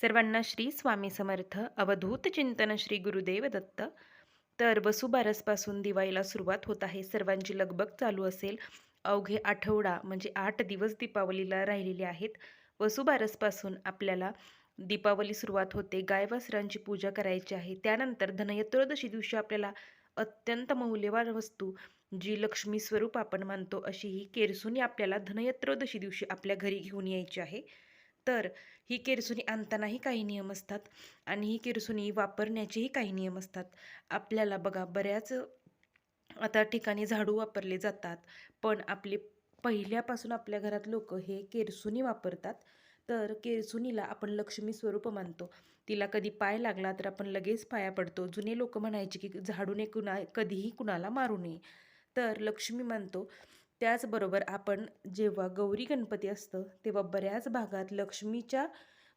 सर्वांना श्री स्वामी समर्थ अवधूत चिंतन श्री गुरुदेव दत्त. तर वसुबारसपासून दिवाळीला सुरुवात होत आहे. सर्वांची लगबग चालू असेल. अवघे आठवडा म्हणजे 8 दिवस दीपावलीला राहिलेले आहेत. वसुबारसपासून आपल्याला दीपावली सुरुवात होते. गायवासरांची पूजा करायची आहे. त्यानंतर धनत्रयोदशी दिवशी आपल्याला अत्यंत मौल्यवान वस्तू, जी लक्ष्मी स्वरूप आपण मानतो, अशी ही केरसुणी आपल्याला धनत्रयोदशी दिवशी आपल्या घरी घेऊन यायची आहे. तर ही केरसुणी आणतानाही काही नियम असतात आणि ही केरसुणी वापरण्याचेही काही नियम असतात. आपल्याला बघा, बऱ्याच आता ठिकाणी झाडू वापरले जातात, पण पहिल्यापासून आपल्या घरात लोक हे केरसुणी वापरतात. तर केरसुणीला आपण लक्ष्मी स्वरूप मानतो. तिला कधी पाय लागला तर आपण लगेच पाया पडतो. जुने लोक म्हणायचे की झाडूने कधीही कुणाला मारू नये. तर लक्ष्मी मानतो. त्याचबरोबर आपण जेव्हा गौरी गणपती असतं तेव्हा बऱ्याच भागात लक्ष्मीच्या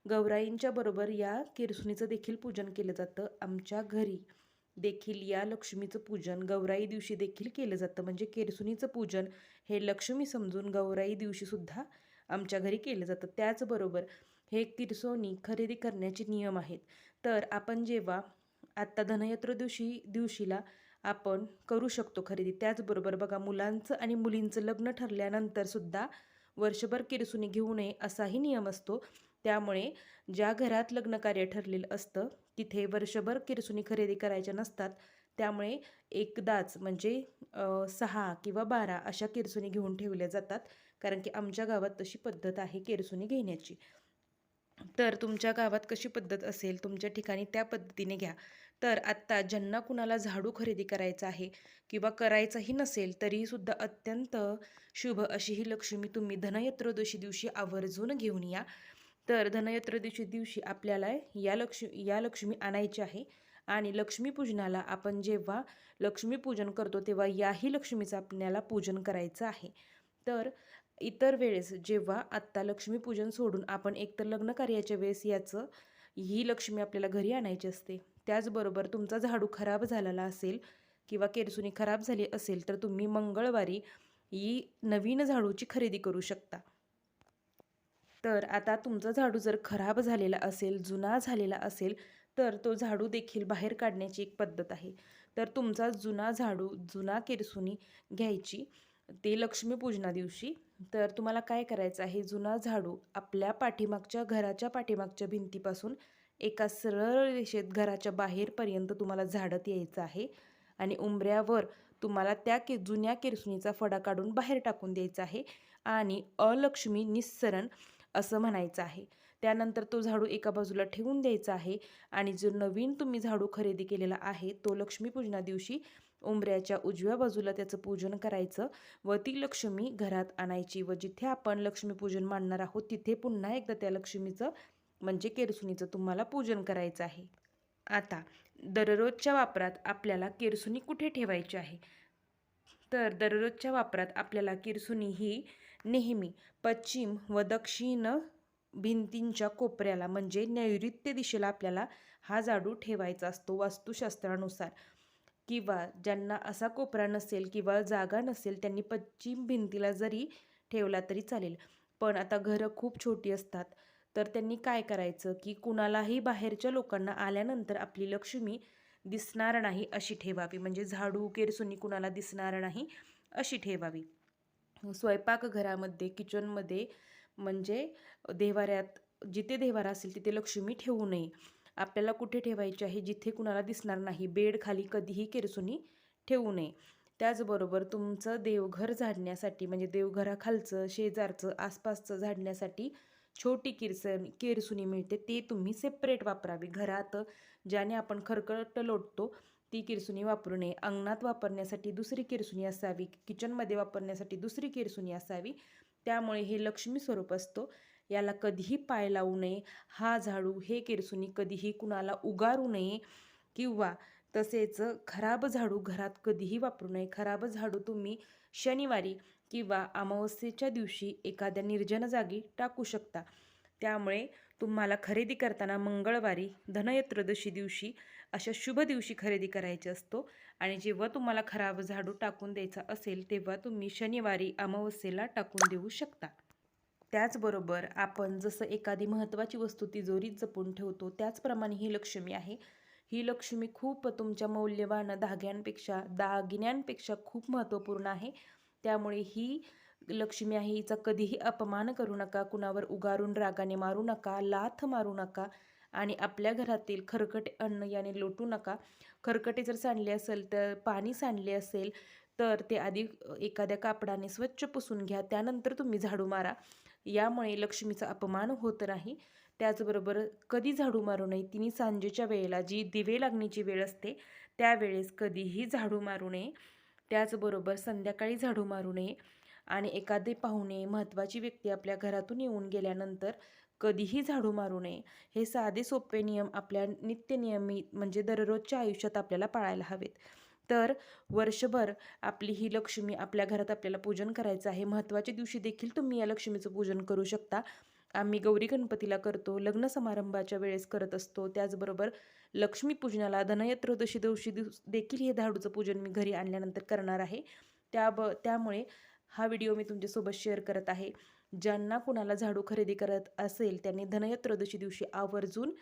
गौराईंच्या बरोबर या केरसुणीचं देखील पूजन केलं जातं. आमच्या घरी देखील या लक्ष्मीचं पूजन गौराई दिवशी देखील केलं जातं. म्हणजे केरसुणीचं पूजन हे लक्ष्मी समजून गौराई दिवशी सुद्धा आमच्या घरी केलं जातं. त्याचबरोबर हे केरसुणी खरेदी करण्याचे नियम आहेत. तर आपण जेव्हा आत्ता दिवशीला आपण करू शकतो खरेदी. त्याचबरोबर बघा, मुलांचं आणि मुलींचं लग्न ठरल्यानंतर सुद्धा वर्षभर केरसुणी घेऊ नये असाही नियम असतो. त्यामुळे ज्या घरात लग्नकार्य ठरलेलं असतं तिथे वर्षभर केरसुणी खरेदी करायच्या नसतात. त्यामुळे एकदाच म्हणजे 6 किंवा 12 अशा केरसुणी घेऊन ठेवल्या जातात. कारण की आमच्या गावात तशी पद्धत आहे केरसुणी घेण्याची. तर तुमच्या गावात कशी पद्धत असेल, तुमच्या ठिकाणी त्या पद्धतीने घ्या. तर आत्ता ज्यांना कुणाला झाडू खरेदी करायचा आहे किंवा करायचाही नसेल तरीसुद्धा अत्यंत शुभ अशी ही लक्ष्मी तुम्ही धनत्रयोदशी दिवशी आवर्जून घेऊन या. तर धनत्रयोदशी दिवशी आपल्याला या लक्ष्मी आणायची आहे. आणि लक्ष्मीपूजनाला आपण जेव्हा लक्ष्मीपूजन करतो तेव्हा याही लक्ष्मीचं आपल्याला पूजन करायचं आहे. तर इतर वेळेस जेव्हा आत्ता लक्ष्मीपूजन सोडून आपण एकतर लग्न कार्याच्या वेळेस ही लक्ष्मी आपल्याला घरी आणायची असते. त्याचबरोबर तुमचा झाडू खराब झालेला असेल किंवा केरसुणी खराब झाली असेल तर तुम्ही मंगळवारी ही नवीन झाडूची खरेदी करू शकता. तर आता तुमचा झाडू जर खराब झालेला असेल, जुना झालेला असेल, तर तो झाडू देखील बाहेर काढण्याची एक पद्धत आहे. तर तुमचा जुना झाडू, जुना केरसुणी घ्यायची ते लक्ष्मीपूजना दिवशी. तर तुम्हाला काय करायचं आहे, जुना झाडू आपल्या घराच्या पाठीमागच्या भिंतीपासून एका सरळ रेषेत घराच्या बाहेरपर्यंत तुम्हाला झाडत यायचं आहे आणि उंबऱ्यावर तुम्हाला जुन्या केरसुणीचा फडा काढून बाहेर टाकून द्यायचा आहे आणि अलक्ष्मी निस्सरण असं म्हणायचं आहे. त्यानंतर तो झाडू एका बाजूला ठेवून द्यायचा आहे आणि जो नवीन तुम्ही झाडू खरेदी केलेला आहे तो लक्ष्मीपूजना दिवशी उंबऱ्याच्या उजव्या बाजूला त्याचं पूजन करायचं व ती लक्ष्मी घरात आणायची व जिथे आपण लक्ष्मीपूजन मांडणार आहोत तिथे पुन्हा एकदा त्या लक्ष्मीचं म्हणजे केरसुणीचं तुम्हाला पूजन करायचं आहे. आता दररोजच्या वापरात आपल्याला केरसुणी कुठे ठेवायची आहे? तर दररोजच्या वापरात आपल्याला केरसुणी ही नेहमी पश्चिम व दक्षिण भिंतींच्या कोपऱ्याला म्हणजे नैऋत्य दिशेला आपल्याला हा झाडू ठेवायचा असतो वास्तुशास्त्रानुसार. किंवा ज्यांना असा कोपरा नसेल किंवा जागा नसेल त्यांनी पश्चिम भिंतीला जरी ठेवला तरी चालेल. पण आता घरं खूप छोटी असतात, तर त्यांनी काय करायचं की कुणालाही बाहेरच्या लोकांना आल्यानंतर आपली लक्ष्मी दिसणार नाही अशी ठेवावी. म्हणजे झाडू केरसुणी कुणाला दिसणार नाही अशी ठेवावी. स्वयंपाकघरामध्ये, किचनमध्ये म्हणजे देव्हाऱ्यात, जिथे देव्हारा असेल तिथे लक्ष्मी ठेवू नये. आपल्याला कुठे ठेवायची आहे, जिथे कुणाला दिसणार नाही. बेडखाली कधीही केरसुणी ठेवू नये. त्याचबरोबर तुमचं देवघर झाडण्यासाठी म्हणजे देवघराखालचं, शेजारचं, आसपासचं झाडण्यासाठी छोटी केरसुणी मिळते, ते तुम्ही सेपरेट वापरावी. घरात ज्याने आपण खरकट लोटतो ती केरसुणी वापरू नये. अंगणात वापरण्यासाठी दुसरी केरसुणी असावी, किचनमध्ये वापरण्यासाठी दुसरी केरसुणी असावी. त्यामुळे हे लक्ष्मी स्वरूप असतो, याला कधीही पाय लावू नये. हा झाडू, हे केरसुणी कधीही कुणाला उगारू नये किंवा तसेच खराब झाडू घरात कधीही वापरू नये. खराब झाडू तुम्ही शनिवारी किंवा अमावस्येच्या दिवशी एखाद्या निर्जन जागी टाकू शकता. त्यामुळे तुम्हाला खरेदी करताना मंगळवारी, धनत्रयोदशी दिवशी अशा शुभ दिवशी खरेदी करायची असतो आणि जेव्हा तुम्हाला खराब झाडू टाकून द्यायचा असेल तेव्हा तुम्ही शनिवारी, अमावस्येला टाकून देऊ शकता. त्याचबरोबर आपण जसं एखादी महत्त्वाची वस्तू तिजोरीत जपून ठेवतो, त्याचप्रमाणे ही लक्ष्मी आहे. ही लक्ष्मी खूप तुमच्या मौल्यवान दागिन्यांपेक्षा खूप महत्त्वपूर्ण आहे. त्यामुळे ही लक्ष्मी आहे, हिचा कधीही अपमान करू नका, कुणावर उगारून रागाने मारू नका, लाथ मारू नका आणि आपल्या घरातील खरकटे अन्न याने लोटू नका. खरकटे जर सांडले असेल, तर पाणी सांडले असेल, तर ते आधी एखाद्या कापडाने स्वच्छ पुसून घ्या. त्यानंतर तुम्ही झाडू मारा. यामुळे लक्ष्मीचा अपमान होत नाही. त्याचबरोबर कधी झाडू मारू नये, तिने सांजेच्या वेळेला जी दिवे लागण्याची वेळ असते, त्यावेळेस कधीही झाडू मारू नये. त्याचबरोबर संध्याकाळी झाडू मारू नये आणि एखादे पाहुणे, महत्त्वाची व्यक्ती आपल्या घरातून येऊन गेल्यानंतर कधीही झाडू मारू नये. हे साधे सोपे नियम आपल्या नित्यनियमित म्हणजे दररोजच्या आयुष्यात आपल्याला पाळायला हवेत. तर वर्षभर आपली ही लक्ष्मी आपल्या घरात आपल्याला पूजन करायचं आहे. महत्त्वाच्या दिवशी देखील तुम्ही या लक्ष्मीचं पूजन करू शकता. आम्ही गौरी गणपतीला करतो, लग्न समारंभाच्या वेळेस करत असतो. त्याचबरोबर लक्ष्मीपूजनाला धनत्रयोदशी दिवशी देखील हे झाडूचं पूजन मी घरी आणल्यानंतर करणार आहे. त्यामुळे हा व्हिडिओ मी तुमच्यासोबत शेअर करत आहे. ज्यांना कुणाला झाडू खरेदी करत असेल त्यांनी धनत्रयोदशी दिवशी आवर्जून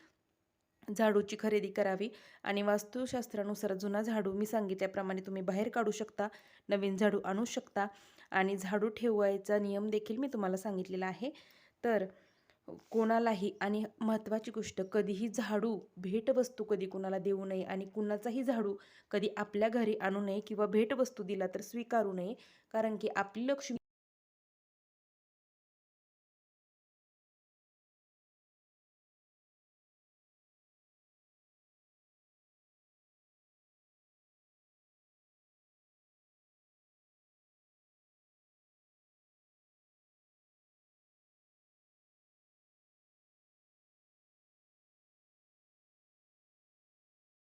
झाडूची खरेदी करावी आणि वास्तुशास्त्रानुसार जुना झाडू मी सांगितल्याप्रमाणे तुम्ही बाहेर काढू शकता, नवीन झाडू आणू शकता आणि झाडू ठेवायचा नियम देखील मी तुम्हाला सांगितलेला आहे. तर कोणालाही आणि महत्त्वाची गोष्ट कधीही झाडू भेटवस्तू कधी कुणाला देऊ नये आणि कुणाचाही झाडू कधी आपल्या घरी आणू नये किंवा भेटवस्तू दिला तर स्वीकारू नये. कारण की आपली लक्ष्मी